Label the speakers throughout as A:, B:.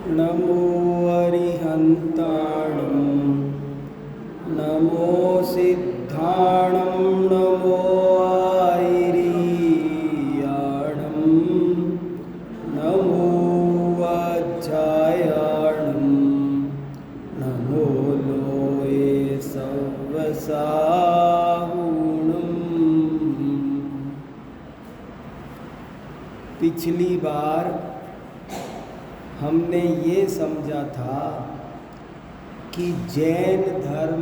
A: नमो अरिहन्ताणं नमो सिद्धाणं नमो आयरीयाणं नमो वज्रायाणं नमो लोये सव्वसाहुणम्। पिछली बार हमने ये समझा था कि जैन धर्म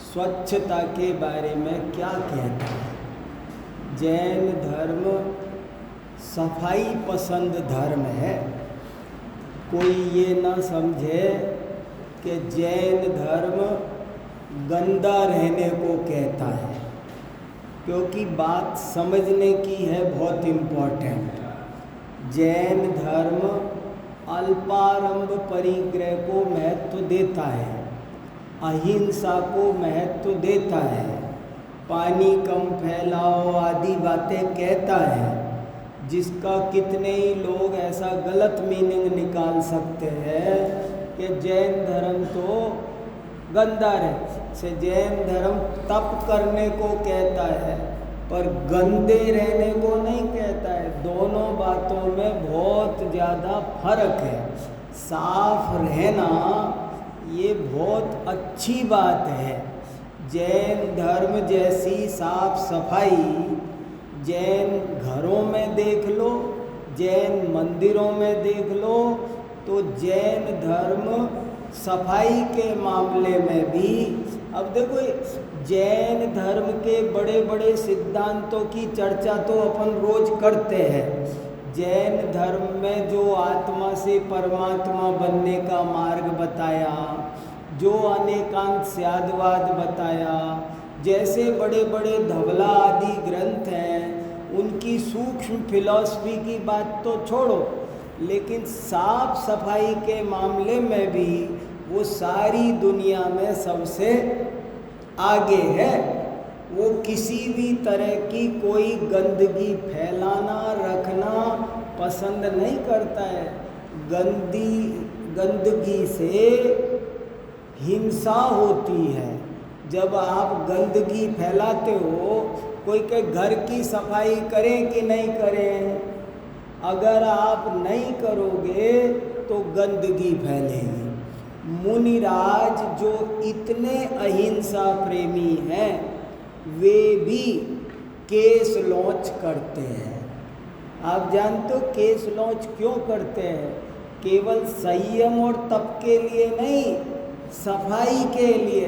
A: स्वच्छता के बारे में क्या कहता है। जैन धर्म सफाई पसंद धर्म है। कोई ये ना समझे कि जैन धर्म गंदा रहने को कहता है, क्योंकि बात समझने की है बहुत इम्पोर्टेंट। जैन धर्म अल्पारंभ परिग्रह को महत्व देता है, अहिंसा को महत्व देता है, पानी कम फैलाओ आदि बातें कहता है, जिसका कितने ही लोग ऐसा गलत मीनिंग निकाल सकते हैं कि जैन धर्म तो गंदा है। से जैन धर्म तप करने को कहता है पर गंदे रहने को नहीं कहता है। दोनों बातों में बहुत ज़्यादा फर्क है। साफ रहना ये बहुत अच्छी बात है। जैन धर्म जैसी साफ सफाई जैन घरों में देख लो, जैन मंदिरों में देख लो, तो जैन धर्म सफाई के मामले में भी। अब देखो, जैन धर्म के बड़े बड़े सिद्धांतों की चर्चा तो अपन रोज करते हैं। जैन धर्म में जो आत्मा से परमात्मा बनने का मार्ग बताया, जो अनेकांत स्यादवाद बताया, जैसे बड़े बड़े धवला आदि ग्रंथ हैं, उनकी सूक्ष्म फिलॉसफी की बात तो छोड़ो, लेकिन साफ सफाई के मामले में भी वो सारी दुनिया में सबसे आगे है। वो किसी भी तरह की कोई गंदगी फैलाना रखना पसंद नहीं करता है। गंदगी से हिंसा होती है। जब आप गंदगी फैलाते हो, कोई के घर की सफाई करें कि नहीं करें, अगर आप नहीं करोगे तो गंदगी फैलेगी। मुनिराज जो इतने अहिंसा प्रेमी हैं, वे भी केस लॉन्च करते हैं। आप जानते हो केस लॉन्च क्यों करते हैं? केवल संयम और तप के लिए नहीं, सफाई के लिए।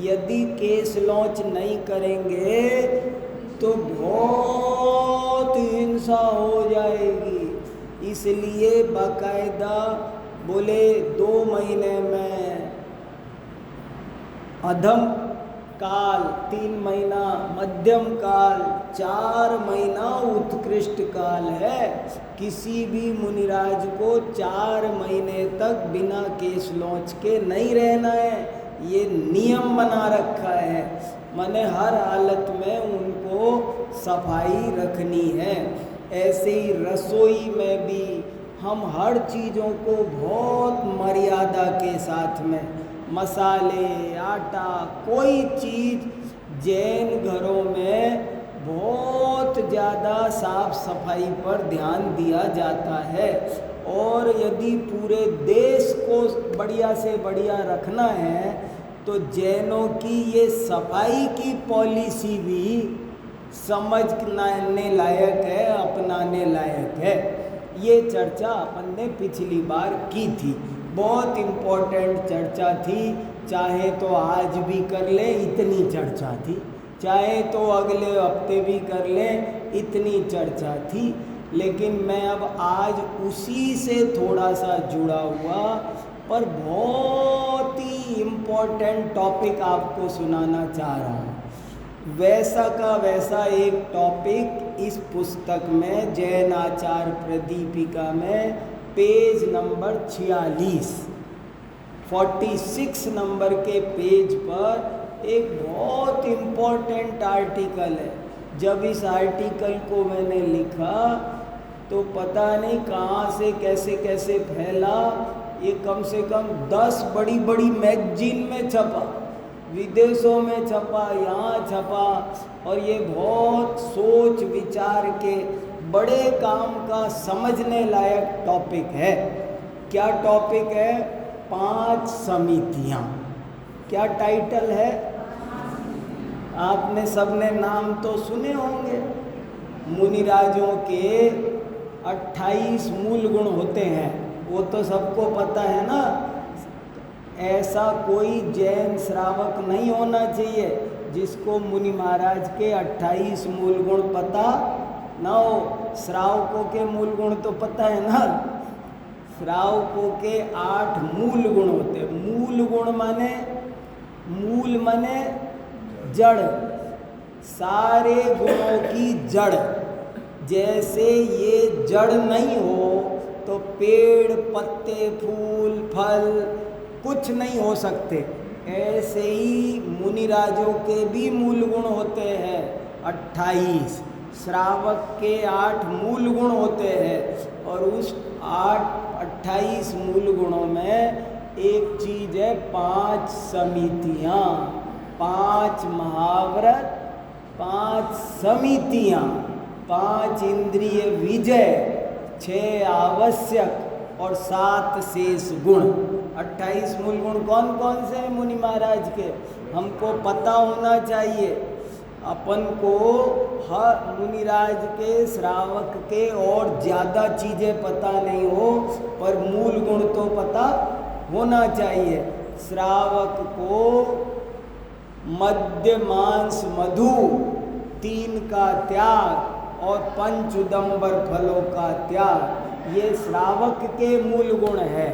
A: यदि केस लॉन्च नहीं करेंगे तो बहुत हिंसा हो जाएगी। इसलिए बाकायदा बोले 2 महीने में अधम काल, 3 महीना मध्यम काल, 4 महीना उत्कृष्ट काल है। किसी भी मुनिराज को 4 महीने तक बिना केस लॉन्च के नहीं रहना है। ये नियम बना रखा है। माने हर हालत में उनको सफाई रखनी है। ऐसे ही रसोई में भी हम हर चीज़ों को बहुत मर्यादा के साथ में, मसाले, आटा, कोई चीज़ जैन घरों में बहुत ज़्यादा साफ सफाई पर ध्यान दिया जाता है। और यदि पूरे देश को बढ़िया से बढ़िया रखना है तो जैनों की ये सफाई की पॉलिसी भी समझने लायक है, अपनाने लायक है। ये चर्चा अपन ने पिछली बार की थी। बहुत इम्पोर्टेंट चर्चा थी। चाहे तो आज भी कर लें, इतनी चर्चा थी। चाहे तो अगले हफ्ते भी कर लें, इतनी चर्चा थी। लेकिन मैं अब आज उसी से थोड़ा सा जुड़ा हुआ पर बहुत ही इम्पोर्टेंट टॉपिक आपको सुनाना चाह रहा हूँ। वैसा का वैसा एक टॉपिक इस पुस्तक में, जैन आचार प्रदीपिका में, पेज नंबर 46 नंबर के पेज पर एक बहुत इम्पोर्टेंट आर्टिकल है। जब इस आर्टिकल को मैंने लिखा तो पता नहीं कहाँ से कैसे कैसे फैला। ये कम से कम 10 बड़ी बड़ी मैगजीन में छपा, विदेशों में छपा, यहाँ छपा। और ये बहुत सोच विचार के बड़े काम का समझने लायक टॉपिक है। क्या टॉपिक है? 5 समितियाँ। क्या टाइटल है? आपने सबने नाम तो सुने होंगे। मुनिराजों के 28 मूल गुण होते हैं, वो तो सबको पता है ना। ऐसा कोई जैन श्रावक नहीं होना चाहिए जिसको मुनि महाराज के 28 मूल गुण पता ना हो। श्रावकों के मूल गुण तो पता है ना। श्रावकों के 8 मूल गुण होते हैं। मूल गुण माने, मूल माने जड़, सारे गुणों की जड़। जैसे ये जड़ नहीं हो तो पेड़, पत्ते, फूल, फल कुछ नहीं हो सकते। ऐसे ही मुनिराजों के भी मूल गुण होते हैं 28। श्रावक के 8 मूल गुण होते हैं। और उस 28 मूल गुणों में एक चीज़ है 5 समितियाँ, 5 महाव्रत, 5 समितियाँ, 5 इंद्रिय विजय, 6 आवश्यक और 7 शेष गुण। 28 मूल गुण कौन कौन से हैं मुनि महाराज के? हमको पता होना चाहिए। अपन को हर मुनिराज के, श्रावक के और ज़्यादा चीज़ें पता नहीं हो, पर मूल गुण तो पता होना चाहिए। श्रावक को मद्य, मांस, मधु 3 का त्याग और 5 उदंबर फलों का त्याग, ये श्रावक के मूल गुण है।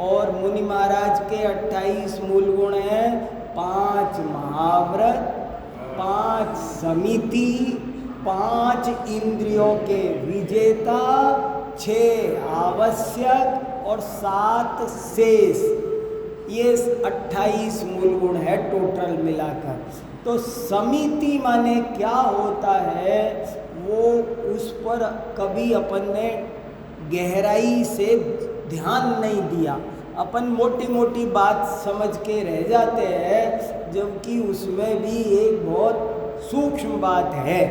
A: और मुनि महाराज के 28 मूल गुण हैं 5 महाव्रत, 5 समिति, 5 इंद्रियों के विजेता, 6 आवश्यक और 7 शेष। ये 28 मूल गुण है टोटल मिलाकर। तो समिति माने क्या होता है, वो उस पर कभी अपन ने गहराई से ध्यान नहीं दिया। अपन मोटी मोटी बात समझ के रह जाते हैं, जबकि उसमें भी एक बहुत सूक्ष्म बात है।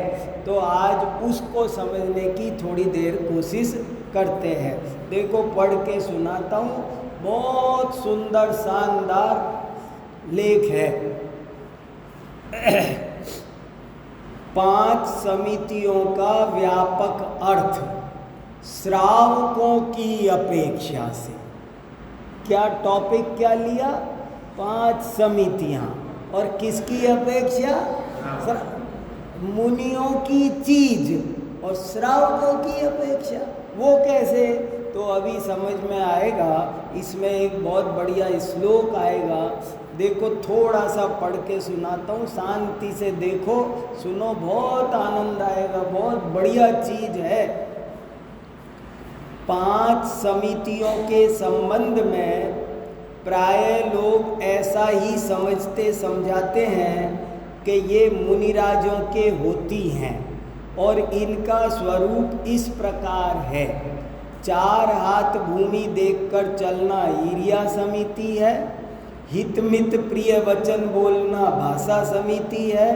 A: तो आज उसको समझने की थोड़ी देर कोशिश करते हैं। देखो, पढ़ के सुनाता हूँ, बहुत सुंदर शानदार लेख है। 5 समितियों का व्यापक अर्थ श्रावकों की अपेक्षा से। क्या टॉपिक क्या लिया? 5 समितियाँ। और किसकी अपेक्षा? मुनियों की चीज और श्रावकों की अपेक्षा। वो कैसे? तो अभी समझ में आएगा। इसमें एक बहुत बढ़िया श्लोक आएगा। देखो, थोड़ा सा पढ़ के सुनाता हूँ, शांति से देखो, सुनो, बहुत आनंद आएगा। बहुत बढ़िया चीज है। 5 समितियों के संबंध में प्राय लोग ऐसा ही समझते समझाते हैं कि ये मुनिराजों के होती हैं और इनका स्वरूप इस प्रकार है। 4 हाथ भूमि देखकर चलना ईर्ष्या समिति है। हितमित प्रिय वचन बोलना भाषा समिति है।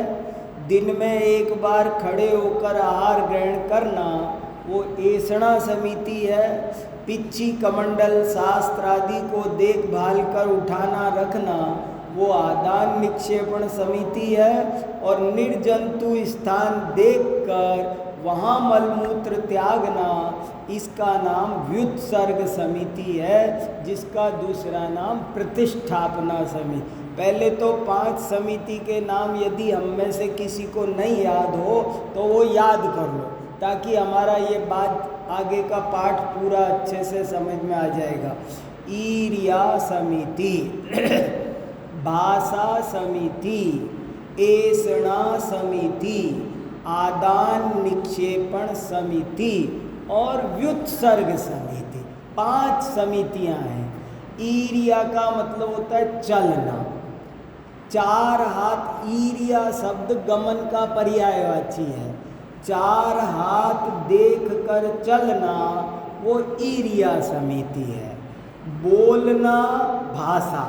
A: दिन में एक बार खड़े होकर आहार ग्रहण करना वो ऐषणा समिति है। पिच्ची कमंडल शास्त्र आदि को देखभाल कर उठाना रखना वो आदान निक्षेपण समिति है। और निर्जंतु स्थान देखकर वहाँ मलमूत्र त्यागना, इसका नाम व्युत्सर्ग समिति है, जिसका दूसरा नाम प्रतिष्ठापना समिति। पहले तो 5 समिति के नाम यदि हम में से किसी को नहीं याद हो तो वो याद कर लो, ताकि हमारा ये बात आगे का पाठ पूरा अच्छे से समझ में आ जाएगा। ईर्ष्या समिति, भाषा समिति, ऐषणा समिति, आदान निक्षेपण समिति और व्युत्सर्ग समिति, 5 समितियां हैं। ईर्ष्या का मतलब होता है चलना। 4 हाथ ईर्ष्या शब्द गमन का पर्यायवाची है। चार हाथ देख कर चलना वो ईरिया समिति है। बोलना भाषा,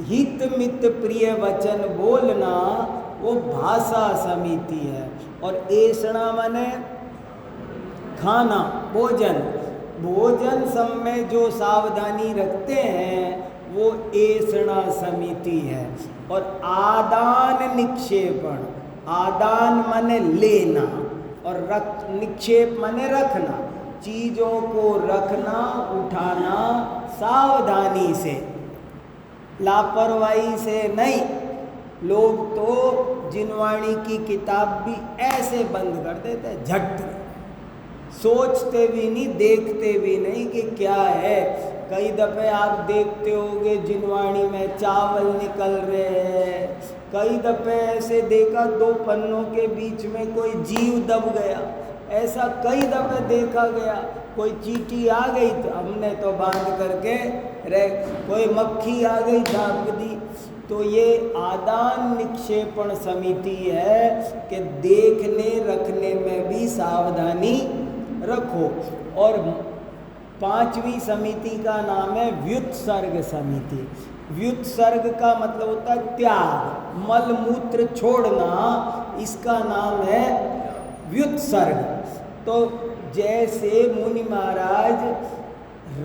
A: हित मित प्रिय वचन बोलना वो भाषा समिति है। और ऐसणा माने खाना, भोजन, भोजन सब में जो सावधानी रखते हैं वो ऐसणा समिति है। और आदान निक्षेपण, आदान माने लेना और निक्षेप माने रखना, चीज़ों को रखना, उठाना सावधानी से, लापरवाही से नहीं। लोग तो जिनवाणी की किताब भी ऐसे बंद कर देते हैं, झट, सोचते भी नहीं, देखते भी नहीं कि क्या है। कई दफ़े आप देखते होंगे जिनवाणी में चावल निकल रहे हैं, कई दफ़े ऐसे देखा 2 पन्नों के बीच में कोई जीव दब गया, ऐसा कई दफ़े देखा गया। कोई चींटी आ गई तो हमने तो बांध करके रह, कोई मक्खी आ गई दाग दी। तो ये आदान निक्षेपण समिति है कि देखने रखने में भी सावधानी रखो। और 5वीं समिति का नाम है व्युत्सर्ग समिति। व्युत्सर्ग का मतलब होता है त्याग, मल मूत्र छोड़ना, इसका नाम है व्युत्सर्ग। तो जैसे मुनि महाराज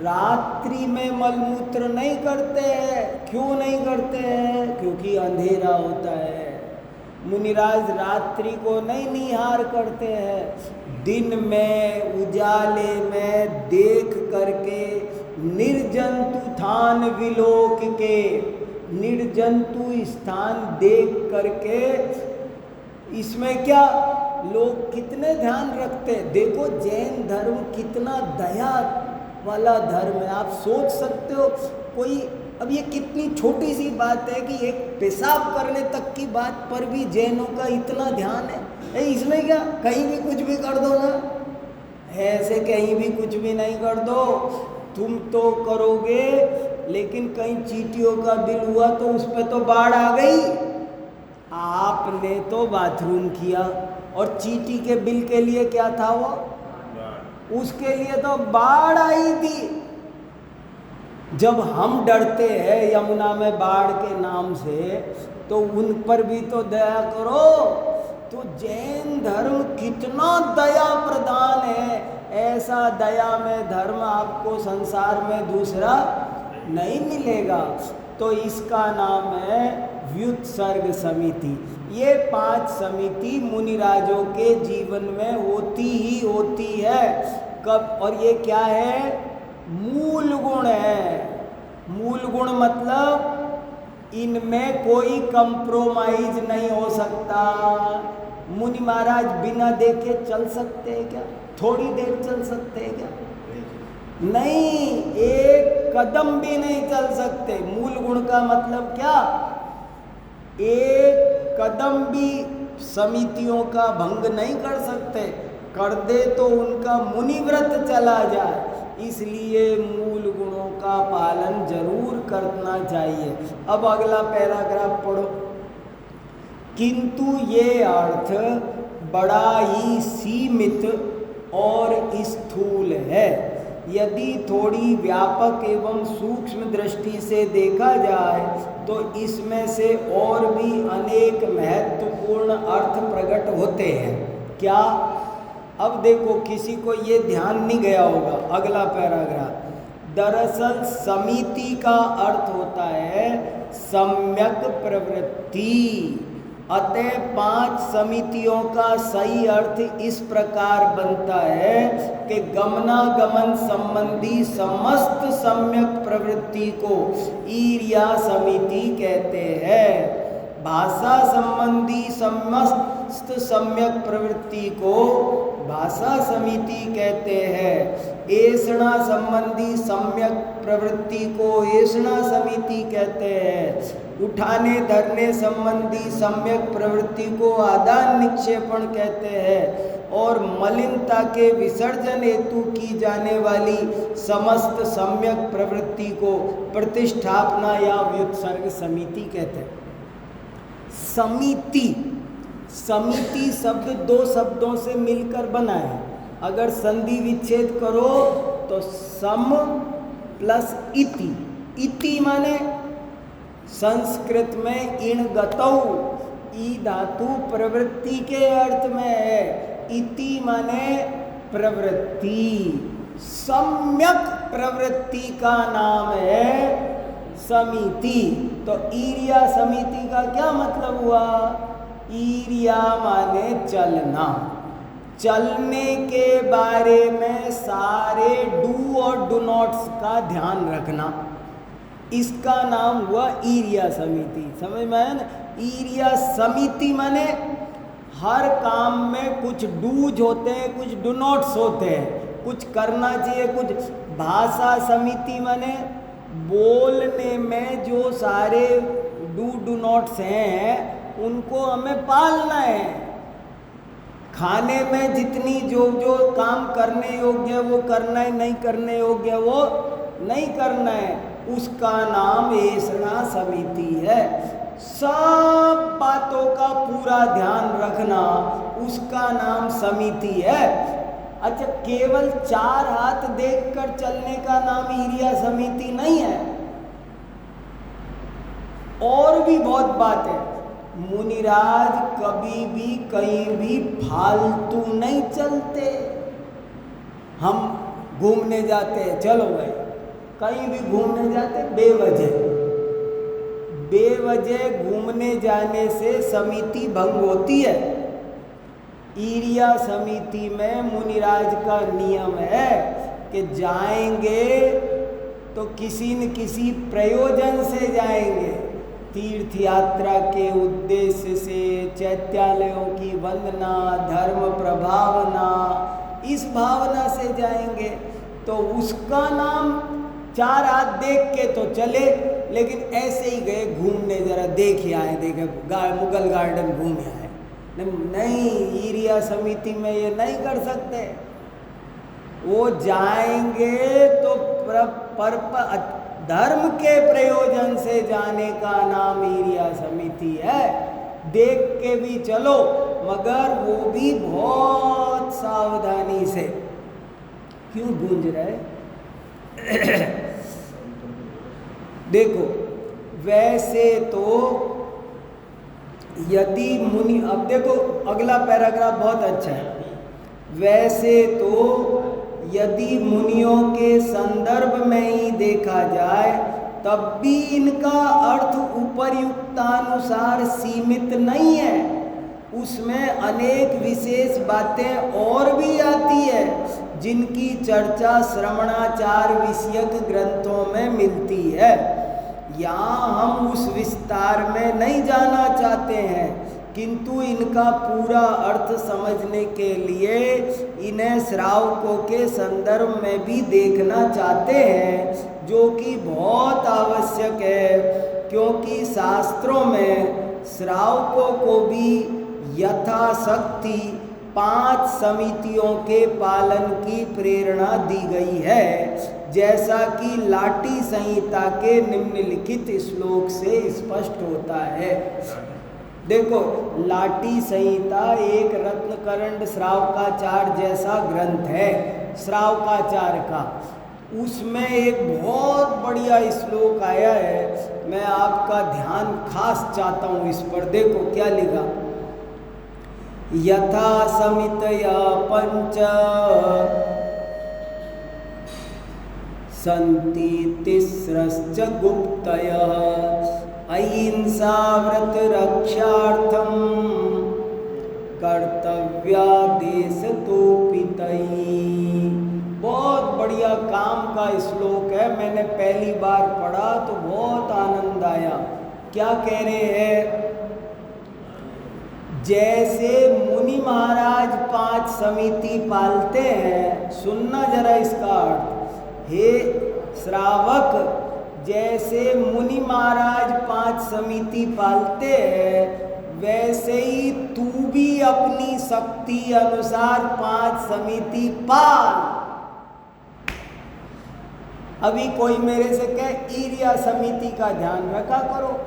A: रात्रि में मलमूत्र नहीं करते हैं। क्यों नहीं करते हैं? क्योंकि अंधेरा होता है। मुनिराज रात्रि को नहीं निहार करते हैं, दिन में उजाले में देख करके निर्जंतु थान विलोक के, निर्जंतु स्थान देख करके। इसमें क्या लोग कितने ध्यान रखते हैं। देखो जैन धर्म कितना दया वाला धर्म है। आप सोच सकते हो कोई, अब ये कितनी छोटी सी बात है कि एक पेशाब करने तक की बात पर भी जैनों का इतना ध्यान है। इसमें क्या कहीं भी कुछ भी कर दो ना, ऐसे कहीं भी कुछ भी नहीं कर दो। तुम तो करोगे, लेकिन कहीं चींटियों का बिल हुआ तो उस पर तो बाढ़ आ गई। आपने तो बाथरूम किया और चींटी के बिल के लिए क्या था वो, उसके लिए तो बाढ़ आई थी। जब हम डरते हैं यमुना में बाढ़ के नाम से, तो उन पर भी तो दया करो। तो जैन धर्म कितना दया प्रदान है, ऐसा दया में धर्म आपको संसार में दूसरा नहीं मिलेगा। तो इसका नाम है व्युत्सर्ग समिति। ये 5 समिति मुनिराजों के जीवन में होती ही होती है। कब? और ये क्या है? मूल गुण है। मूल गुण मतलब इनमें कोई कंप्रोमाइज नहीं हो सकता। मुनि महाराज बिना देखे चल सकते हैं क्या? थोड़ी देर चल सकते हैं क्या? नहीं, एक कदम भी नहीं चल सकते। मूल गुण का मतलब क्या? एक कदम भी समितियों का भंग नहीं कर सकते। कर दे तो उनका मुनिव्रत चला जाए। इसलिए मूल गुणों का पालन जरूर करना चाहिए। अब अगला पैराग्राफ पढ़ो। किंतु ये अर्थ बड़ा ही सीमित और स्थूल है। यदि थोड़ी व्यापक एवं सूक्ष्म दृष्टि से देखा जाए तो इसमें से और भी अनेक महत्वपूर्ण अर्थ प्रकट होते हैं। क्या? अब देखो, किसी को ये ध्यान नहीं गया होगा, अगला पैराग्राफ। दरअसल समिति का अर्थ होता है सम्यक प्रवृत्ति। अतः 5 समितियों का सही अर्थ इस प्रकार बनता है कि गमनागमन संबंधी समस्त सम्यक प्रवृत्ति को ईर्या समिति कहते हैं। भाषा संबंधी समस्त सम्यक प्रवृत्ति को भाषा समिति कहते हैं। ऐषणा संबंधी सम्यक प्रवृत्ति को ऐषणा समिति कहते हैं। उठाने धरने संबंधी सम्यक प्रवृत्ति को आदान निक्षेपण कहते हैं। और मलिनता के विसर्जन हेतु की जाने वाली समस्त सम्यक प्रवृत्ति को प्रतिष्ठापना या व्युत्सर्ग समिति कहते हैं। समिति, समिति शब्द दो शब्दों से मिलकर बना है। अगर संधि विच्छेद करो तो सम प्लस इति। इति माने संस्कृत में इण गतौ, ई धातु प्रवृत्ति के अर्थ में है। इति माने प्रवृत्ति, सम्यक प्रवृत्ति का नाम है समिति। तो ईर्या समिति का क्या मतलब हुआ? ईर्या माने चलना, चलने के बारे में सारे डू और डू नॉट्स का ध्यान रखना, इसका नाम हुआ ईर्या समिति। समझ में आया ना? ईर्या समिति माने हर काम में कुछ डूज होते हैं, कुछ डू नॉट्स होते हैं, कुछ करना चाहिए, कुछ। भाषा समिति माने बोलने में जो सारे डू नॉट्स हैं उनको हमें पालना है। खाने में जितनी जो जो काम करने योग्य है वो करना है, नहीं करने योग्य वो नहीं करना है, उसका नाम ऐसा समिति है। सब बातों का पूरा ध्यान रखना, उसका नाम समिति है। अच्छा, केवल 4 हाथ देखकर चलने का नाम ईर्या समिति नहीं है, और भी बहुत बात है। मुनिराज कभी भी कहीं भी फालतू नहीं चलते। हम घूमने जाते हैं, चलो भाई कहीं भी घूमने जाते, बेवजह घूमने जाने से समिति भंग होती है। ईर्या समिति में मुनिराज का नियम है कि जाएंगे तो किसी न किसी प्रयोजन से जाएंगे। तीर्थ यात्रा के उद्देश्य से, चैत्यालयों की वंदना, धर्म प्रभावना, इस भावना से जाएंगे तो उसका नाम 4 हाथ देख के तो चले, लेकिन ऐसे ही गए घूमने, जरा देख आए, देखे मुगल गार्डन घूमे आए, नहीं, ईर्या समिति में ये नहीं कर सकते। वो जाएंगे तो धर्म के प्रयोजन से जाने का नाम ईर्या समिति है। देख के भी चलो, मगर वो भी बहुत सावधानी से। क्यों गूंज रहे? देखो, वैसे तो यदि मुनि, अब देखो अगला पैराग्राफ बहुत अच्छा है। वैसे तो यदि मुनियों के संदर्भ में ही देखा जाए तब भी इनका अर्थ उपर्युक्तानुसार सीमित नहीं है, उसमें अनेक विशेष बातें और भी आती है जिनकी चर्चा श्रवणाचार विषयक ग्रंथों में मिलती है। यहाँ हम उस विस्तार में नहीं जाना चाहते हैं, किंतु इनका पूरा अर्थ समझने के लिए इन्हें श्रावकों के संदर्भ में भी देखना चाहते हैं, जो कि बहुत आवश्यक है, क्योंकि शास्त्रों में श्रावकों को भी यथाशक्ति 5 समितियों के पालन की प्रेरणा दी गई है, जैसा कि लाटी संहिता के निम्नलिखित श्लोक से स्पष्ट होता है। देखो, लाटी संहिता एक रत्नकरंड श्रावकाचार जैसा ग्रंथ है श्रावकाचार का। उसमें एक बहुत बढ़िया श्लोक आया है, मैं आपका ध्यान खास चाहता हूँ इस पर। देखो क्या लिखा, यथा समितया 5 सन्ति तिस्रश्च गुप्तयः अहिंसा व्रत रक्षार्थम कर्तव्यादेश तोपितैः। बहुत बढ़िया काम का श्लोक है, मैंने पहली बार पढ़ा तो बहुत आनंद आया। क्या कह रहे हैं? जैसे मुनि महाराज 5 समिति पालते हैं, सुनना जरा इसका अर्थ, हे श्रावक, जैसे मुनि महाराज 5 समिति पालते हैं, वैसे ही तू भी अपनी शक्ति अनुसार 5 समिति पाल। अभी कोई मेरे से कहे ईर्या समिति का ध्यान रखा करो,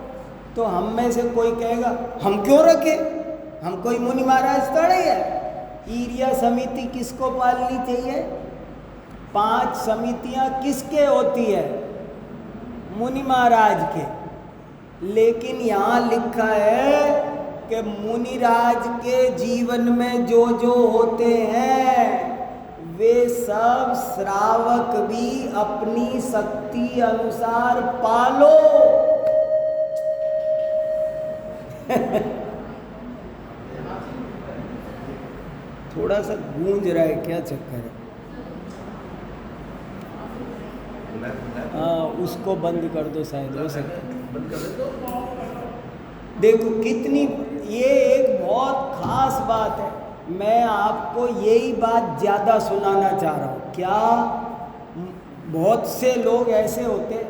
A: तो हम में से कोई कहेगा हम क्यों रखें, हम कोई मुनि महाराज थोड़े है। ईर्या समिति किसको पालनी चाहिए? 5 समितियां किसके होती है? मुनि महाराज के। लेकिन यहाँ लिखा है कि मुनिराज के जीवन में जो जो होते हैं वे सब श्रावक भी अपनी शक्ति अनुसार पालो। थोड़ा सा गूंज रहा है, क्या चक्कर है? हाँ, उसको बंद कर दो, शायद हो सकता। देखो कितनी, ये एक बहुत खास बात है। मैं आपको यही बात ज़्यादा सुनाना चाह रहा हूँ। क्या बहुत से लोग ऐसे होते,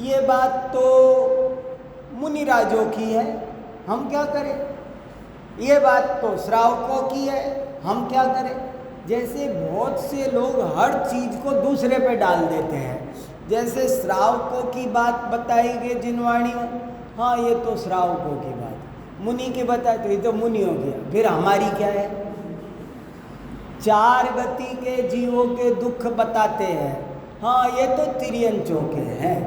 A: ये बात तो मुनिराजों की है, हम क्या करें? ये बात तो श्रावकों की है, हम क्या करें? जैसे बहुत से लोग हर चीज़ को दूसरे पे डाल देते हैं। जैसे श्रावकों की बात बताई गई जिनवाणियों, हाँ ये तो श्रावकों की बात, मुनि की बताए तो ये तो मुनियों की है, फिर हमारी क्या है? 4 गति के जीवों के दुख बताते हैं, हाँ ये तो तिर्यंचों के हैं,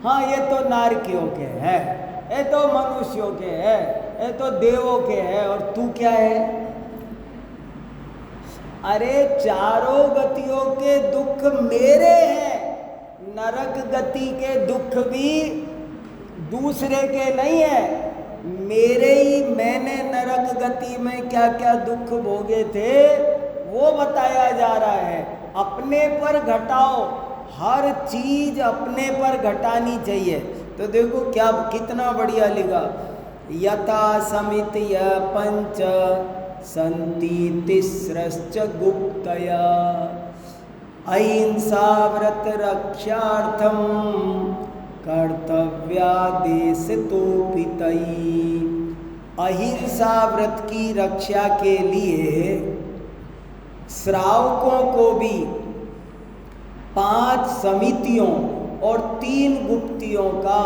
A: हाँ ये तो नारकियों के हैं, ये तो मनुष्यों के हैं, ये तो देवों के हैं, और तू क्या है? अरे चारों गतियों के दुख मेरे हैं, नरक गति के दुख भी दूसरे के नहीं है, मेरे ही। मैंने नरक गति में क्या क्या दुख भोगे थे वो बताया जा रहा है। अपने पर घटाओ, हर चीज अपने पर घटानी चाहिए। तो देखो क्या कितना बढ़िया लिखा, यथा समितय पंच संति तिस्रश्च गुप्तया अहिंसा व्रत रक्षार्थम कर्तव्यादेश तो पितई। अहिंसा व्रत की रक्षा के लिए श्रावकों को भी 5 समितियों और 3 गुप्तियों का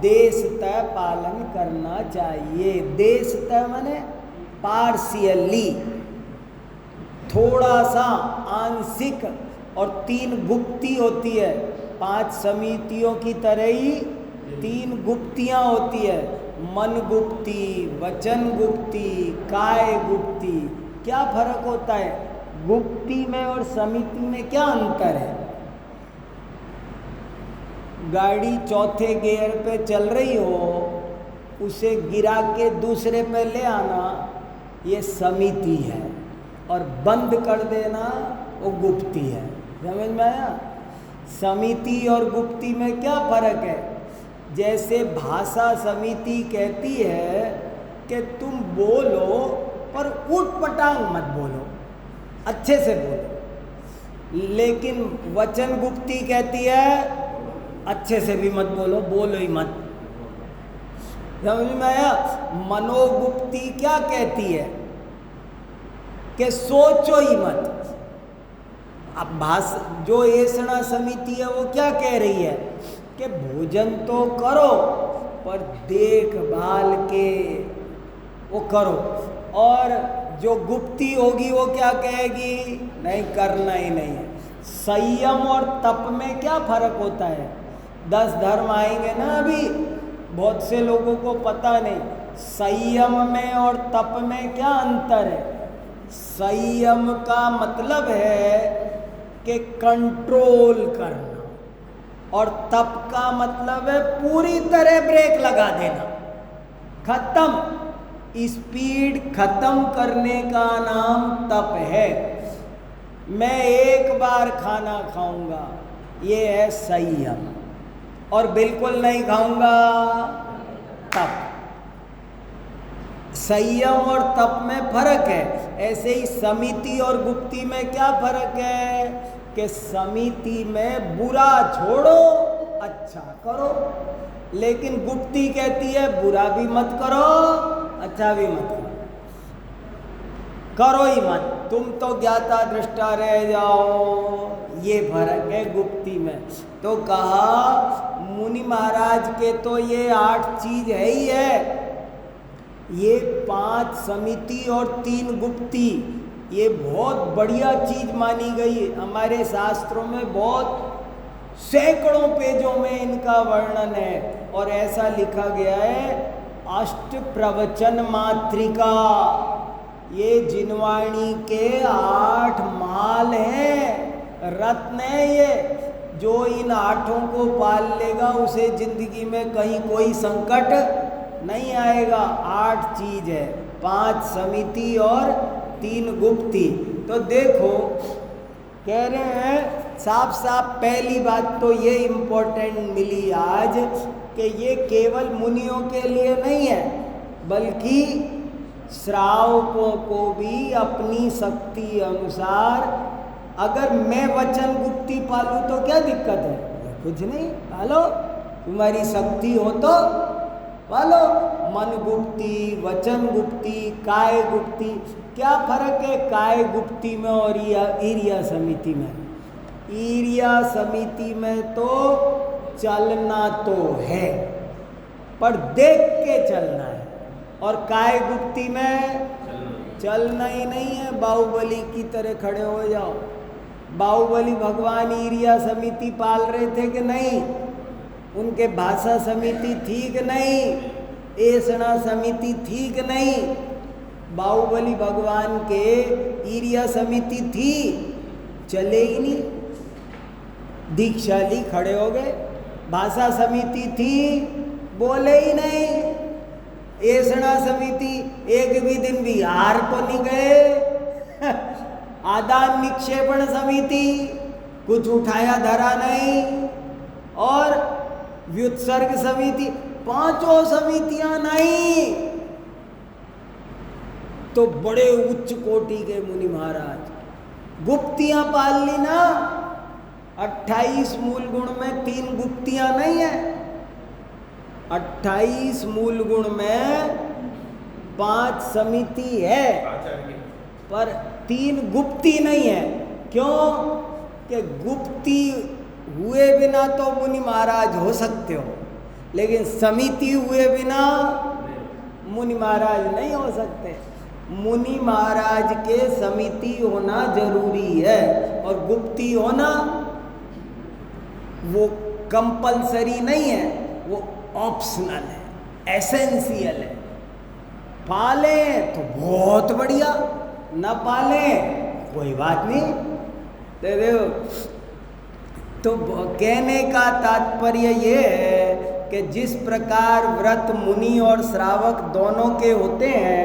A: देशतः पालन करना चाहिए। देशतः माने पार्शियली, थोड़ा सा आंशिक, और 3 गुप्ती होती है। 5 समितियों की तरह ही 3 गुप्तियाँ होती है, मन गुप्ती, वचन गुप्ती, काय गुप्ती। क्या फर्क होता है गुप्ती में और समिति में? क्या अंतर है? गाड़ी चौथे गियर पे चल रही हो, उसे गिरा के दूसरे पे ले आना ये समिति है, और बंद कर देना वो गुप्ती है। समझ में आया? समिति और गुप्ती में क्या फर्क है? जैसे भाषा समिति कहती है कि तुम बोलो पर ऊट पटांग मत बोलो, अच्छे से बोलो। लेकिन वचन गुप्ती कहती है अच्छे से भी मत बोलो, बोलो ही मत। समझ में आया? मनोगुप्ती क्या कहती है कि सोचो ही मत। अब भाषा जो ऐसा समिति है वो क्या कह रही है कि भोजन तो करो पर देखभाल के वो करो। और जो गुप्ती होगी वो क्या कहेगी? नहीं, करना ही नहीं है। संयम और तप में क्या फर्क होता है? 10 धर्म आएंगे ना अभी, बहुत से लोगों को पता नहीं। संयम में और तप में क्या अंतर है? संयम का मतलब है कि कंट्रोल करना, और तप का मतलब है पूरी तरह ब्रेक लगा देना, खत्म। स्पीड खत्म करने का नाम तप है। मैं एक बार खाना खाऊंगा, ये है संयम, और बिल्कुल नहीं खाऊंगा, तप। संयम और तप में फर्क है। ऐसे ही समिति और गुप्ती में क्या फर्क है कि समिति में बुरा छोड़ो, अच्छा करो। लेकिन गुप्ती कहती है बुरा भी मत करो, अच्छा भी मत करो, करो ही मत, तुम तो ज्ञाता दृष्टा रह जाओ। ये फर्क है गुप्ती में। तो कहा मुनि महाराज के तो ये 8 चीज है ही है, ये 5 समिति और 3 गुप्ती, ये बहुत बढ़िया चीज मानी गई है हमारे शास्त्रों में। बहुत सैकड़ों पेजों में इनका वर्णन है और ऐसा लिखा गया है अष्ट प्रवचन मात्रिका। ये जिनवाणी के 8 माल हैं, रत्न है ये। जो इन 8 को पाल लेगा उसे जिंदगी में कहीं कोई संकट नहीं आएगा। 8 चीज है, 5 समिति और 3 गुप्ती। तो देखो कह रहे हैं साफ साफ, पहली बात तो ये इम्पोर्टेंट मिली आज कि ये केवल मुनियों के लिए नहीं है, बल्कि श्रावकों को भी अपनी शक्ति अनुसार, अगर मैं वचन गुप्ती पालूं तो क्या दिक्कत है? कुछ नहीं, पालो, तुम्हारी शक्ति हो तो पालो। मन गुप्ती, वचन गुप्ती, काय गुप्ती, क्या फर्क है काय गुप्ती में और ईर्या समिति में? ईर्या समिति में तो चलना तो है, पर देख के चलना है, और काय गुप्ती में चलना ही नहीं है। बाहुबली की तरह खड़े हो जाओ। बाहुबली भगवान ईर्या समिति पाल रहे थे कि नहीं? उनके भाषा समिति थी कि नहीं? ऐसना समिति थी कि नहीं? बाहुबली भगवान के ईर्या समिति थी, चले ही नहीं, दीक्षा ली, खड़े हो गए। भाषा समिति थी, बोले ही नहीं। ऐसना समिति एक भी दिन बिहार को नहीं गए। आदान निक्षेपण समिति कुछ उठाया धरा नहीं, और व्युत्सर्ग समिति, 5 समितियां नहीं। तो बड़े उच्च कोटि के मुनि महाराज गुप्तियां पाल ली ना। 28 मूल गुण में 3 गुप्तियां नहीं है। 28 मूल गुण में 5 समिति है, पर 3 गुप्ती नहीं है। क्यों? कि गुप्ती हुए बिना तो मुनि महाराज हो सकते हो, लेकिन समिति हुए बिना मुनि महाराज नहीं हो सकते। मुनि महाराज के समिति होना जरूरी है, और गुप्ती होना वो कंपलसरी नहीं है, वो ऑप्शनल है, एसेंशियल है। पाले तो बहुत बढ़िया, न पाले कोई बात नहीं। देखो, तो कहने का तात्पर्य ये है कि जिस प्रकार व्रत मुनि और श्रावक दोनों के होते हैं,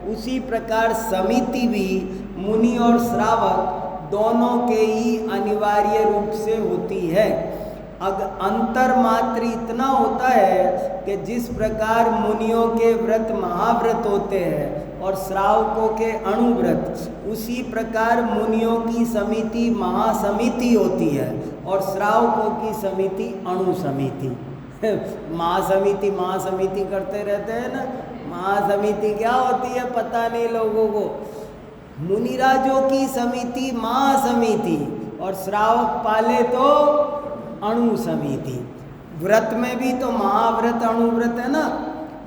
A: उसी प्रकार समिति भी मुनि और श्रावक दोनों के ही अनिवार्य रूप से होती है। अंतर मात्र इतना होता है कि जिस प्रकार मुनियों के व्रत महाव्रत होते हैं और श्रावकों के अणुव्रत, उसी प्रकार मुनियों की समिति महासमिति होती है और श्रावकों की समिति अणुसमिति। महासमिति महासमिति करते रहते हैं ना। महासमिति क्या होती है पता नहीं लोगों को। मुनिराजों की समिति महासमिति, और श्रावक पाले तो अणु समिति। व्रत में भी तो महाव्रत अणुव्रत है ना।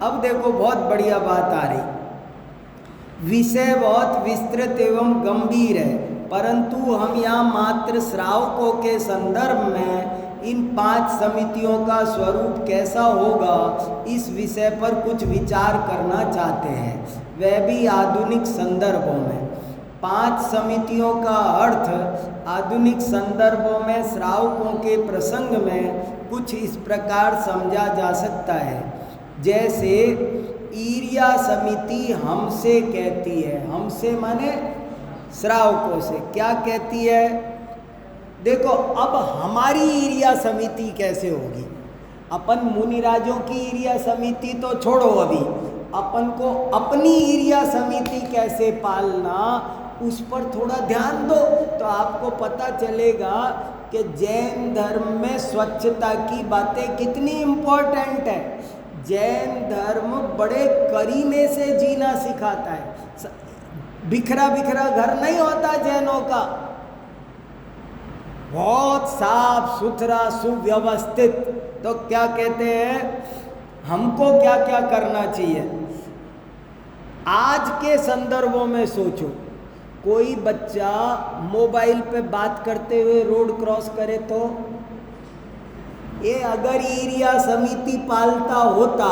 A: अब देखो बहुत बढ़िया बात आ रही। विषय बहुत विस्तृत एवं गंभीर है, परंतु हम यहाँ मात्र श्रावकों के संदर्भ में इन 5 समितियों का स्वरूप कैसा होगा इस विषय पर कुछ विचार करना चाहते हैं, वह भी आधुनिक संदर्भों में। 5 समितियों का अर्थ आधुनिक संदर्भों में श्रावकों के प्रसंग में कुछ इस प्रकार समझा जा सकता है। जैसे ईर्या समिति हमसे कहती है, हमसे माने श्रावकों से क्या कहती है? देखो अब हमारी ईर्या समिति कैसे होगी? अपन मुनिराजों की ईर्या समिति तो छोड़ो, अभी अपन को अपनी ईर्या समिति कैसे पालना, उस पर थोड़ा ध्यान दो तो आपको पता चलेगा कि जैन धर्म में स्वच्छता की बातें कितनी इम्पोर्टेंट है। जैन धर्म बड़े करीने से जीना सिखाता है। बिखरा बिखरा घर नहीं होता जैनों का, बहुत साफ सुथरा सुव्यवस्थित। तो क्या कहते हैं, हमको क्या क्या करना चाहिए? आज के संदर्भों में सोचो, कोई बच्चा मोबाइल पे बात करते हुए रोड क्रॉस करे तो ये अगर एरिया समिति पालता होता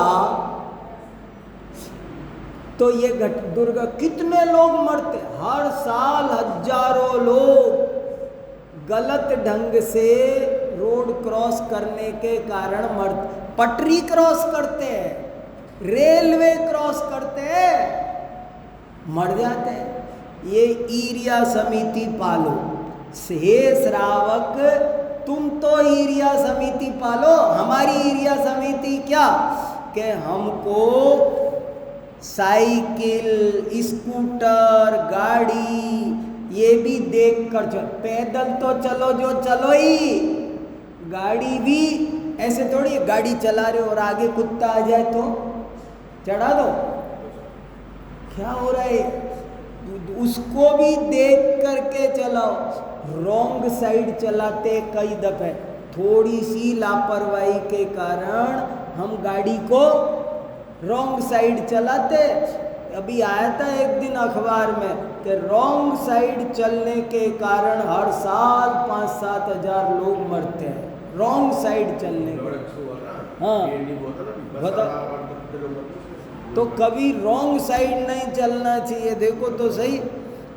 A: तो ये दुर्गा कितने लोग मरते, हर साल हजारों लोग गलत ढंग से रोड क्रॉस करने के कारण मरते। पटरी क्रॉस करते हैं, रेलवे क्रॉस करते हैं, मर जाते हैं। ये एरिया समिति पालो। हे श्रावक, तुम तो एरिया समिति पालो। हमारी एरिया समिति क्या कि हमको साइकिल, स्कूटर, गाड़ी ये भी देख कर चलो। पैदल तो चलो जो चलो ही, गाड़ी भी ऐसे थोड़ी गाड़ी चला रहे और आगे कुत्ता आ जाए तो चढ़ा दो, क्या हो रहा है? उसको भी देख करके चलाओ। रॉन्ग साइड चलाते कई दफे, थोड़ी सी लापरवाही के कारण हम गाड़ी को रॉन्ग साइड चलाते। अभी आया था एक दिन अखबार में कि रॉन्ग साइड चलने के कारण हर साल 5-7 हजार लोग मरते हैं, रॉन्ग साइड चलने के। हाँ बताओ, तो कभी रॉन्ग साइड नहीं चलना चाहिए। देखो तो सही,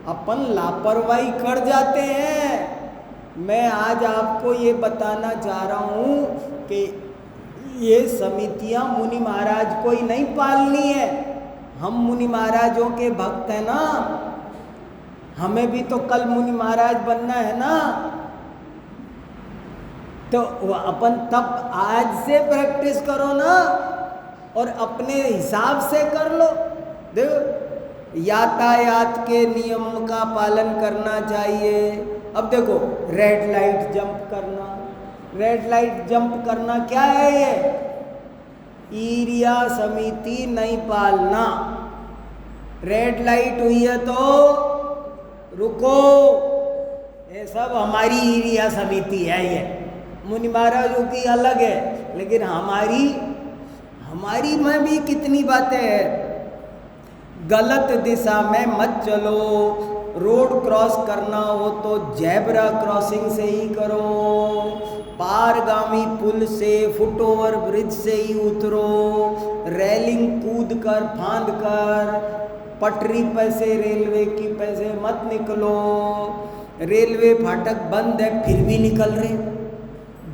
A: अपन लापरवाही कर जाते हैं। मैं आज आपको ये बताना चाह रहा हूँ कि ये समितियाँ मुनि महाराज को ही नहीं पालनी है। हम मुनि महाराजों के भक्त हैं ना, हमें भी तो कल मुनि महाराज बनना है ना। तो अपन तब आज से प्रैक्टिस करो ना और अपने हिसाब से कर लो। देखो, यातायात के नियम का पालन करना चाहिए। अब देखो, रेड लाइट जंप करना, रेड लाइट जंप करना क्या है? ये एरिया समिति नहीं पालना। रेड लाइट हुई है तो रुको, ये सब हमारी एरिया समिति है। ये मुनि महाराजों की अलग है, लेकिन हमारी में भी कितनी बातें हैं। गलत दिशा में मत चलो। रोड क्रॉस करना हो तो जेब्रा क्रॉसिंग से ही करो, पारगामी पुल से, फुटओवर ब्रिज से ही उतरो। रेलिंग कूद कर, फांद कर, पटरी पे से, रेलवे की पे से मत निकलो। रेलवे फाटक बंद है फिर भी निकल रहे,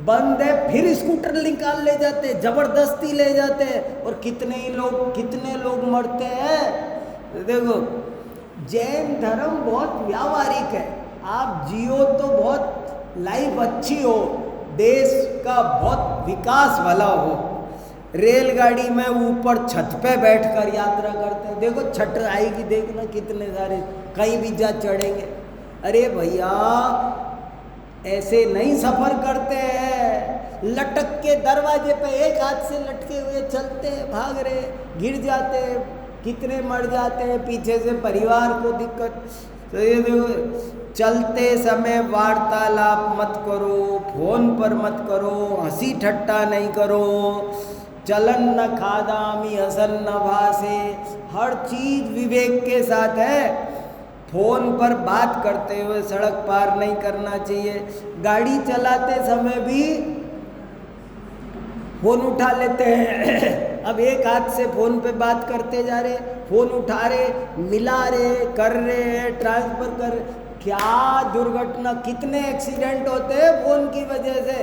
A: बंद है फिर स्कूटर निकाल ले जाते, जबरदस्ती ले जाते, और कितने लोग मरते हैं। देखो, जैन धर्म बहुत व्यावहारिक है। आप जियो तो बहुत लाइफ अच्छी हो, देश का बहुत विकास भला हो। रेलगाड़ी में ऊपर छत पे बैठकर यात्रा करते हैं। देखो छठ आएगी, देखना कितने सारे कहीं भी जा चढ़ेंगे। अरे भैया, ऐसे नहीं सफर करते हैं। लटक के दरवाजे पे एक हाथ से लटके हुए चलते हैं, भाग रहे, गिर जाते हैं, कितने मर जाते हैं, पीछे से परिवार को दिक्कत। तो ये देखो, चलते समय वार्तालाप मत करो, फोन पर मत करो, हंसी ठट्टा नहीं करो। चलन न खादामी हसन न भासे, हर चीज विवेक के साथ है। फोन पर बात करते हुए सड़क पार नहीं करना चाहिए। गाड़ी चलाते समय भी फोन उठा लेते हैं। अब एक हाथ से फोन पे बात करते जा रहे, फोन उठा रहे, मिला रहे, कर रहे, ट्रांसफर कर। क्या दुर्घटना, कितने एक्सीडेंट होते हैं फोन की वजह से।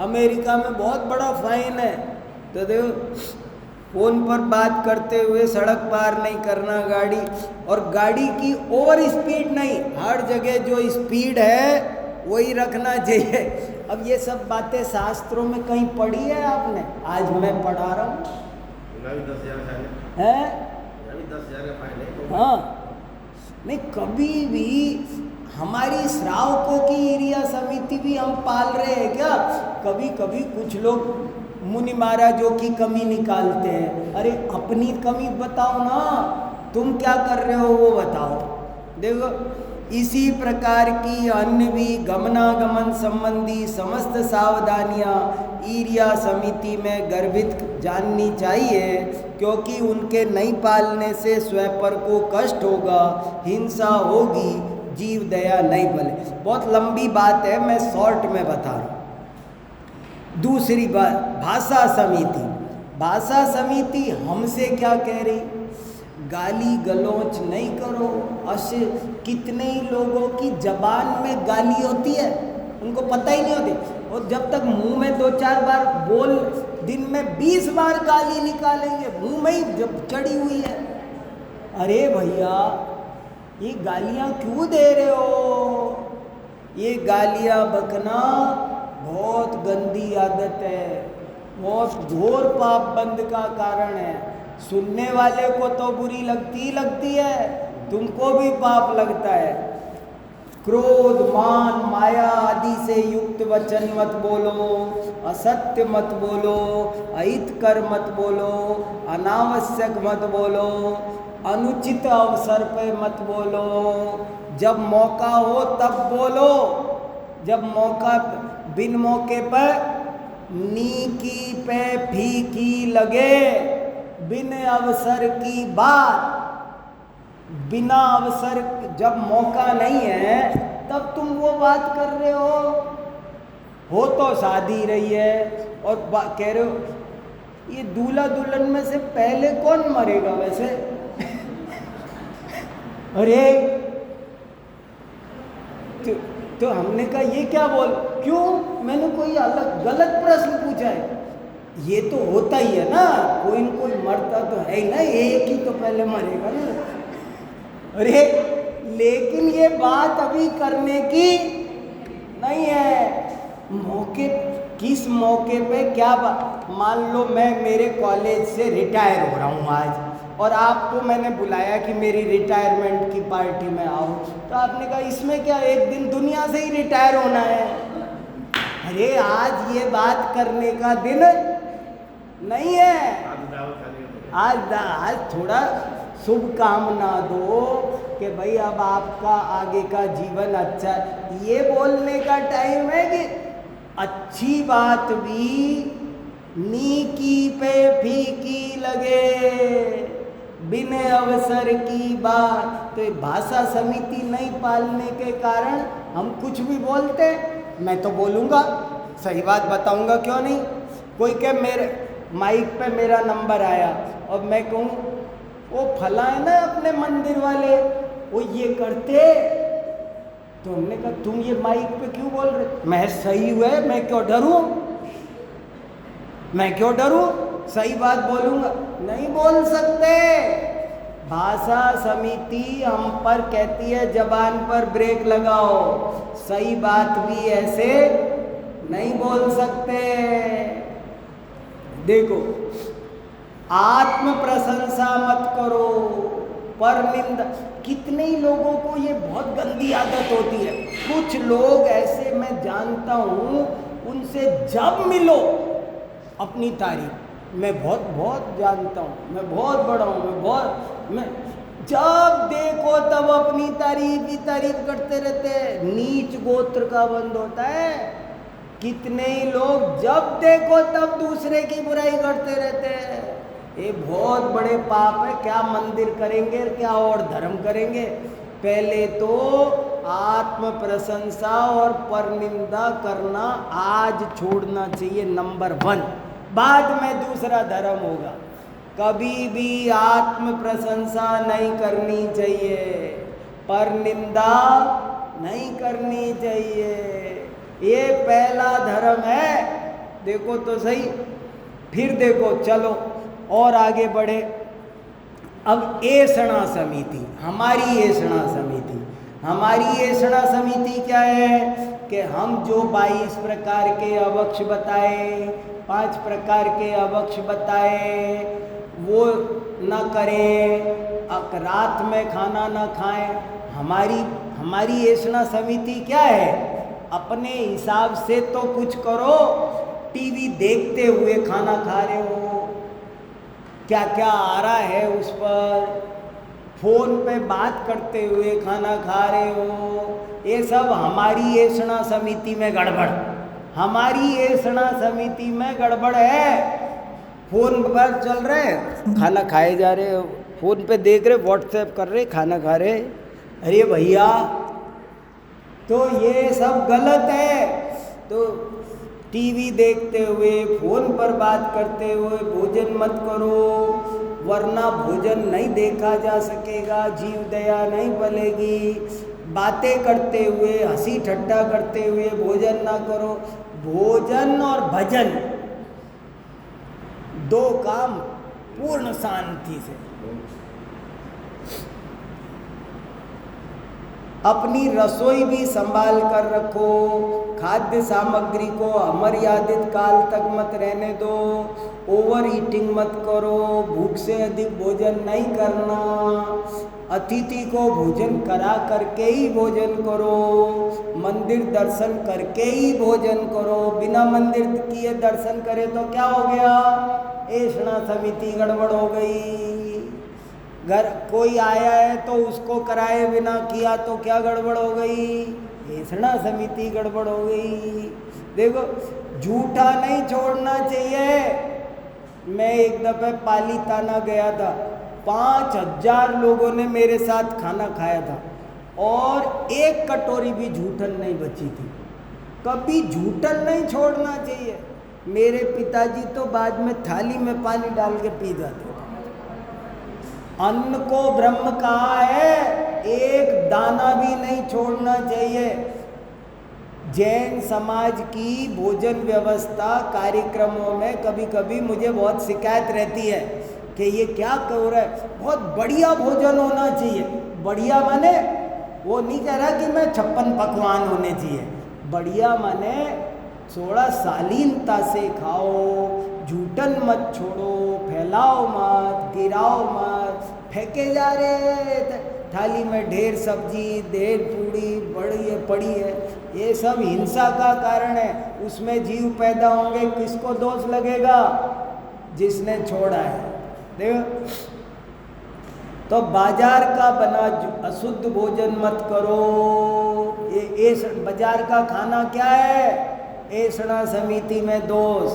A: अमेरिका में बहुत बड़ा फाइन है। तो देखो, फोन पर बात करते हुए सड़क पार नहीं करना गाड़ी, और गाड़ी की ओवर स्पीड नहीं, हर जगह जो स्पीड है वही रखना चाहिए। अब ये सब बातें शास्त्रों में कहीं पढ़ी है आपने? आज मैं पढ़ा रहा हूँ। है
B: 10,000 का फाइन है।
A: हाँ, नहीं कभी भी हमारी श्रावकों की एरिया समिति भी हम पाल रहे हैं क्या? कभी कभी कुछ लोग मुनि महाराजों की कमी निकालते हैं। अरे अपनी कमी बताओ ना, तुम क्या कर रहे हो वो बताओ। देखो, इसी प्रकार की अन्य भी गमनागमन संबंधी समस्त सावधानियां ईर्या समिति में गर्भित जाननी चाहिए, क्योंकि उनके नहीं पालने से स्वयं पर को कष्ट होगा, हिंसा होगी, जीव दया नहीं बले। बहुत लंबी बात है, मैं शॉर्ट में बता रहा हूँ। दूसरी बात, भाषा समिति। भाषा समिति हमसे क्या कह रही? गाली गलौच नहीं करो। असे कितने ही लोगों की जबान में गाली होती है, उनको पता ही नहीं होती, और जब तक मुंह में 2-4 बार बोल, दिन में 20 बार गाली निकालेंगे, मुंह में ही जब चढ़ी हुई है। अरे भैया, ये गालियां क्यों दे रहे हो? ये गालियां बकना बहुत गंदी आदत है, बहुत घोर पाप बंद का कारण है। सुनने वाले को तो बुरी लगती है, तुमको भी पाप लगता है। क्रोध, मान, माया आदि से युक्त वचन मत बोलो, असत्य मत बोलो, अहितकर मत बोलो, अनावश्यक मत बोलो, अनुचित अवसर पे मत बोलो। जब मौका हो तब बोलो, जब मौका बिन मौके पर नीकी पे फीकी लगे, बिन अवसर की बात, बिना अवसर, जब मौका नहीं है तब तुम वो बात कर रहे हो तो शादी रही है और कह रहे हो ये दूल्हा दुल्हन में से पहले कौन मरेगा वैसे? अरे तो हमने कहा ये क्या बोल, क्यों? मैंने कोई अलग गलत प्रश्न पूछा है? ये तो होता ही है ना, कोई न कोई मरता तो है ही ना, एक ही तो पहले मरेगा ना। अरे लेकिन ये बात अभी करने की नहीं है। मौके, किस मौके पे क्या बात? मान लो मैं मेरे कॉलेज से रिटायर हो रहा हूँ आज, और आपको मैंने बुलाया कि मेरी रिटायरमेंट की पार्टी में आओ, तो आपने कहा इसमें क्या, एक दिन दुनिया से ही रिटायर होना है। अरे आज ये बात करने का दिन नहीं है, आज थोड़ा शुभकामना दो कि भाई अब आपका आगे का जीवन अच्छा है। ये बोलने का टाइम है कि अच्छी बात भी नीकी पे फीकी लगे, बिन अवसर की बात। तो भाषा समिति नहीं पालने के कारण हम कुछ भी बोलते। मैं तो बोलूँगा, सही बात बताऊँगा, क्यों नहीं? कोई कहे मेरे माइक पे मेरा नंबर आया और मैं कहूँ वो फला है ना अपने मंदिर वाले, वो ये करते, तो हमने कहा तुम ये माइक पे क्यों बोल रहे? मैं सही हुए, मैं क्यों डरूं? मैं क्यों डरूं? सही बात बोलूंगा। नहीं बोल सकते। भाषा समिति हम पर कहती है जबान पर ब्रेक लगाओ, सही बात भी ऐसे नहीं बोल सकते। देखो, आत्म प्रशंसा मत करो, पर निंदा। कितने ही लोगों को ये बहुत गंदी आदत होती है। कुछ लोग ऐसे मैं जानता हूँ, उनसे जब मिलो अपनी तारीफ, मैं बहुत जानता हूँ, मैं बहुत बड़ा हूँ, मैं जब देखो तब अपनी तारीफ ही तारीफ करते रहते हैं। नीच गोत्र का बंद होता है। कितने ही लोग जब देखो तब दूसरे की बुराई करते रहते हैं। ये बहुत बड़े पाप है। क्या मंदिर करेंगे, क्या और धर्म करेंगे? पहले तो आत्म प्रशंसा और परनिंदा करना आज छोड़ना चाहिए, नंबर 1। बाद में दूसरा धर्म होगा। कभी भी आत्म प्रशंसा नहीं करनी चाहिए, परनिंदा नहीं करनी चाहिए। ये पहला धर्म है। देखो तो सही, फिर देखो, चलो और आगे बढ़े। अब ऐषणा समिति, हमारी ऐषणा समिति, हमारी ऐषणा समिति क्या है कि हम जो 22 प्रकार के अवक्ष बताए, 5 प्रकार के अवक्ष बताए, वो न करें, रात में खाना न खाएं। हमारी ऐषणा समिति क्या है? अपने हिसाब से तो कुछ करो। टीवी देखते हुए खाना खा रहे हो, क्या क्या आ रहा है उस पर, फोन पे बात करते हुए खाना खा रहे हो, ये सब हमारी ऐषणा समिति में गड़बड़, हमारी ऐषणा समिति में गड़बड़ है। फोन पर चल रहे, खाना खाए जा रहे हो, फोन पे देख रहे, व्हाट्सएप कर रहे, खाना खा रहे। अरे भैया, तो ये सब गलत है। तो टीवी देखते हुए, फोन पर बात करते हुए भोजन मत करो, वरना भोजन नहीं देखा जा सकेगा, जीव दया नहीं पलेगी। बातें करते हुए, हंसी ठट्टा करते हुए भोजन ना करो। भोजन और भजन दो काम पूर्ण शांति से। अपनी रसोई भी संभाल कर रखो, खाद्य सामग्री को अमर्यादित काल तक मत रहने दो, ओवर ईटिंग मत करो, भूख से अधिक भोजन नहीं करना, अतिथि को भोजन करा करके ही भोजन करो, मंदिर दर्शन करके ही भोजन करो। बिना मंदिर किए दर्शन करे तो क्या हो गया? ऐषणा समिति गड़बड़ हो गई। घर कोई आया है तो उसको कराए बिना किया तो क्या गड़बड़ हो गई? ऐषणा समिति गड़बड़ हो गई। देखो, झूठा नहीं छोड़ना चाहिए। मैं एक दफे पालीताना गया था, 5000 लोगों ने मेरे साथ खाना खाया था और एक कटोरी भी झूठन नहीं बची थी। कभी झूठन नहीं छोड़ना चाहिए। मेरे पिताजी तो बाद में थाली में पानी डाल के पी जाते थे। अन्न को ब्रह्म कहा है, एक दाना भी नहीं छोड़ना चाहिए। जैन समाज की भोजन व्यवस्था कार्यक्रमों में कभी कभी मुझे बहुत शिकायत रहती है कि ये क्या कर रहा है, बहुत बढ़िया भोजन होना चाहिए। बढ़िया माने वो नहीं कह रहा कि मैं 56 पकवान होने चाहिए। बढ़िया माने थोड़ा शालीनता से खाओ, झूठन मत छोड़ो, फैलाओ मत, गिराओ मत, फेंके जा रहे थाली में ढेर सब्जी, ढेर पूड़ी पड़ी है, ये सब हिंसा का कारण है। उसमें जीव पैदा होंगे, किसको दोष लगेगा? जिसने छोड़ा है। देखो, तो बाजार का बना अशुद्ध भोजन मत करो। ये बाजार का खाना क्या है? ऐषणा समिति में दोष।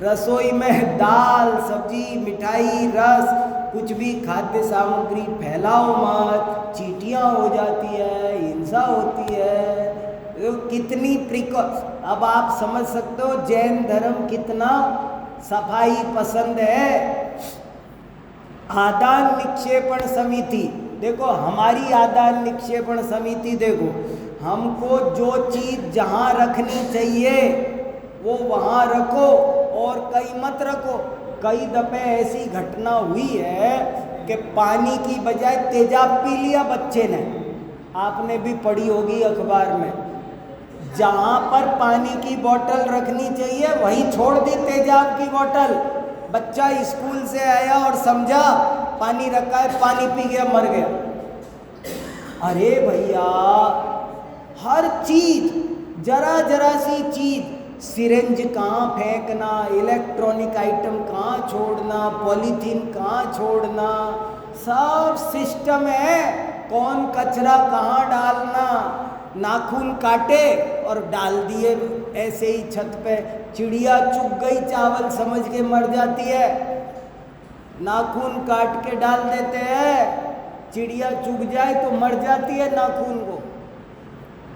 A: रसोई में दाल, सब्जी, मिठाई, रस, कुछ भी खाद्य सामग्री फैलाओ मत, चींटियाँ हो जाती है, हिंसा होती है। तो कितनी अब आप समझ सकते हो जैन धर्म कितना सफाई पसंद है। आदान निक्षेपण समिति, देखो हमारी आदान निक्षेपण समिति, देखो हमको जो चीज़ जहाँ रखनी चाहिए वो वहाँ रखो और कहीं मत रखो। कई दफ़े ऐसी घटना हुई है कि पानी की बजाय तेजाब पी लिया बच्चे ने। आपने भी पढ़ी होगी अखबार में। जहाँ पर पानी की बोतल रखनी चाहिए वहीं छोड़ दी तेजाब की बोतल। बच्चा स्कूल से आया और समझा पानी रखा है, पानी पी गया, मर गया। अरे भैया, हर चीज, जरा जरा सी चीज, सिरिंज कहाँ फेंकना, इलेक्ट्रॉनिक आइटम कहाँ छोड़ना, पॉलीथीन कहाँ छोड़ना, सब सिस्टम है। कौन कचरा कहाँ डालना। नाखून काटे और डाल दिए ऐसे ही छत पे। चिड़िया चुग गई चावल समझ के मर जाती है, नाखून काट के डाल देते हैं। चिड़िया चुग जाए तो मर जाती है नाखून को।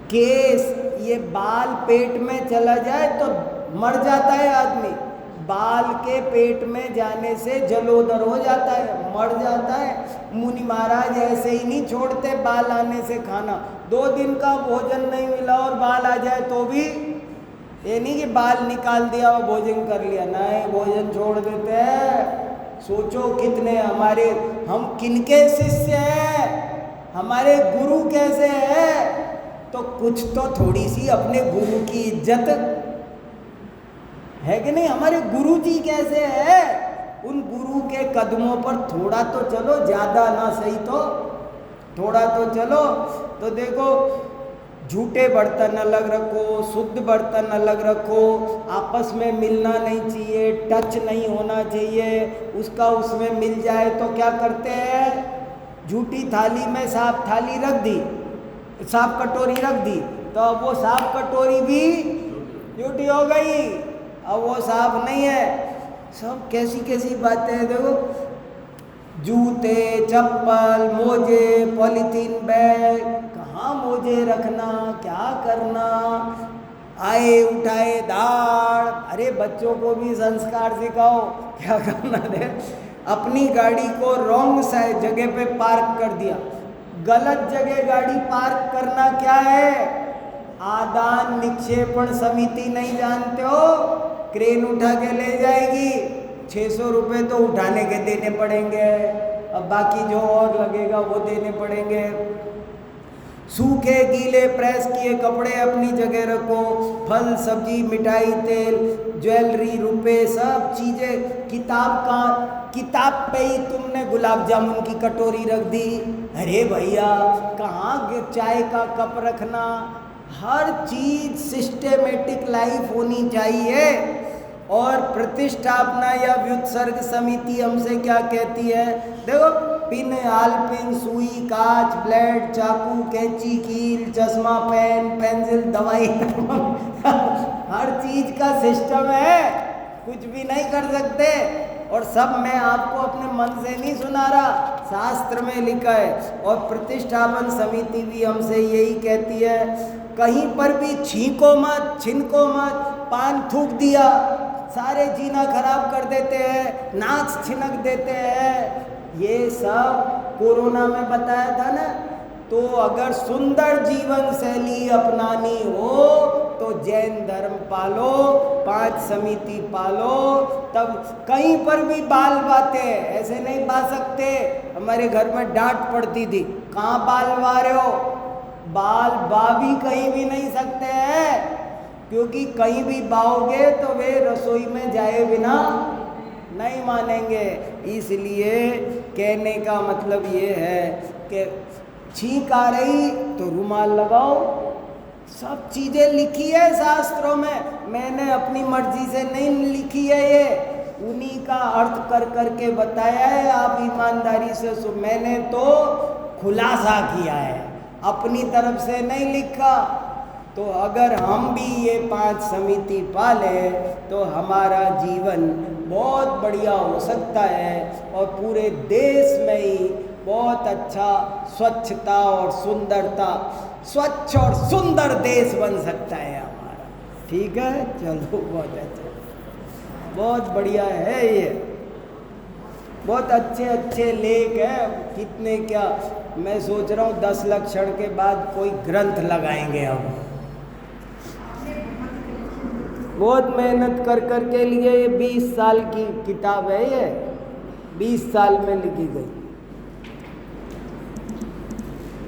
A: केस, ये बाल पेट में चला जाए तो मर जाता है आदमी। बाल के पेट में जाने से जलोदर हो जाता है, मर जाता है। मुनि महाराज ऐसे ही नहीं छोड़ते बाल आने से खाना। 2 दिन का भोजन नहीं मिला और बाल आ जाए तो भी ये नहीं कि बाल निकाल दिया और भोजन कर लिया, नहीं, भोजन छोड़ देते हैं। सोचो कितने हमारे, हम किनके शिष्य हैं, हमारे गुरु कैसे हैं। तो कुछ तो थोड़ी सी अपने गुरु की इज्जत है कि नहीं। हमारे गुरु जी कैसे है, उन गुरु के कदमों पर थोड़ा तो चलो, ज़्यादा ना सही तो थोड़ा तो चलो। तो देखो, झूठे बर्तन अलग रखो, शुद्ध बर्तन अलग रखो, आपस में मिलना नहीं चाहिए, टच नहीं होना चाहिए। उसका उसमें मिल जाए तो क्या करते हैं, झूठी थाली में साफ थाली रख दी, साफ कटोरी रख दी, तो अब वो साफ कटोरी भी झूठी हो गई, अब वो साफ नहीं है। सब कैसी कैसी बातें हैं देखो, जूते, चप्पल, मोजे, पॉलीथीन बैग, कहाँ मोजे रखना, क्या करना, आए उठाए दाढ़। अरे बच्चों को भी संस्कार सिखाओ, क्या करना दे। अपनी गाड़ी को रॉन्ग साइड जगह पे पार्क कर दिया। गलत जगह गाड़ी पार्क करना क्या है? आदान निक्षेपण समिति नहीं जानते हो? क्रेन उठा के ले जाएगी, 600 रुपये तो उठाने के देने पड़ेंगे, अब बाकी जो और लगेगा वो देने पड़ेंगे। सूखे गीले प्रेस किए कपड़े अपनी जगह रखो, फल सब्जी मिठाई तेल ज्वेलरी रुपए सब चीज़ें। किताब पे ही तुमने गुलाब जामुन की कटोरी रख दी। अरे भैया कहाँ चाय का कप रखना, हर चीज़ सिस्टेमेटिक लाइफ होनी चाहिए। और प्रतिष्ठापना या व्युत्सर्ग समिति हमसे क्या कहती है? देखो, पिन, आलपिन, सुई, कांच, ब्लेड, चाकू, कैंची, कील, चश्मा, पेन, पेंसिल, दवाई हर चीज का सिस्टम है, कुछ भी नहीं कर सकते। और सब मैं आपको अपने मन से नहीं सुना रहा, शास्त्र में लिखा है। और प्रतिष्ठापन समिति भी हमसे यही कहती है, कहीं पर भी छींको मत, छिनको मत। पान थूक दिया, सारे जीना खराब कर देते हैं, नाक छिनक देते हैं। ये सब कोरोना में बताया था ना। तो अगर सुंदर जीवन शैली अपनानी हो तो जैन धर्म पालो, 5 समिति पालो, तब कहीं पर भी बाल बाते, ऐसे नहीं बा सकते। हमारे घर में डांट पड़ती थी, कहाँ बाल बा रहे हो? बाल बा भी कहीं भी नहीं सकते हैं, क्योंकि कहीं भी बाओगे तो वे रसोई में जाए बिना नहीं मानेंगे। इसलिए कहने का मतलब ये है कि छींक आ रही तो रुमाल लगाओ। सब चीज़ें लिखी है शास्त्रों में, मैंने अपनी मर्जी से नहीं लिखी है, ये उन्हीं का अर्थ कर करके बताया है। आप ईमानदारी से मैंने तो खुलासा किया है, अपनी तरफ से नहीं लिखा। तो अगर हम भी ये 5 समिति पालें तो हमारा जीवन बहुत बढ़िया हो सकता है और पूरे देश में ही बहुत अच्छा स्वच्छता और सुंदरता, स्वच्छ और सुंदर देश बन सकता है हमारा। ठीक है, चलो बहुत अच्छा, बहुत बढ़िया है। ये बहुत अच्छे अच्छे लेख हैं, कितने क्या। मैं सोच रहा हूँ 10 लक्षण के बाद कोई ग्रंथ लगाएंगे हम। बहुत मेहनत कर के लिए, ये 20 साल की किताब है, ये 20 साल में लिखी गई।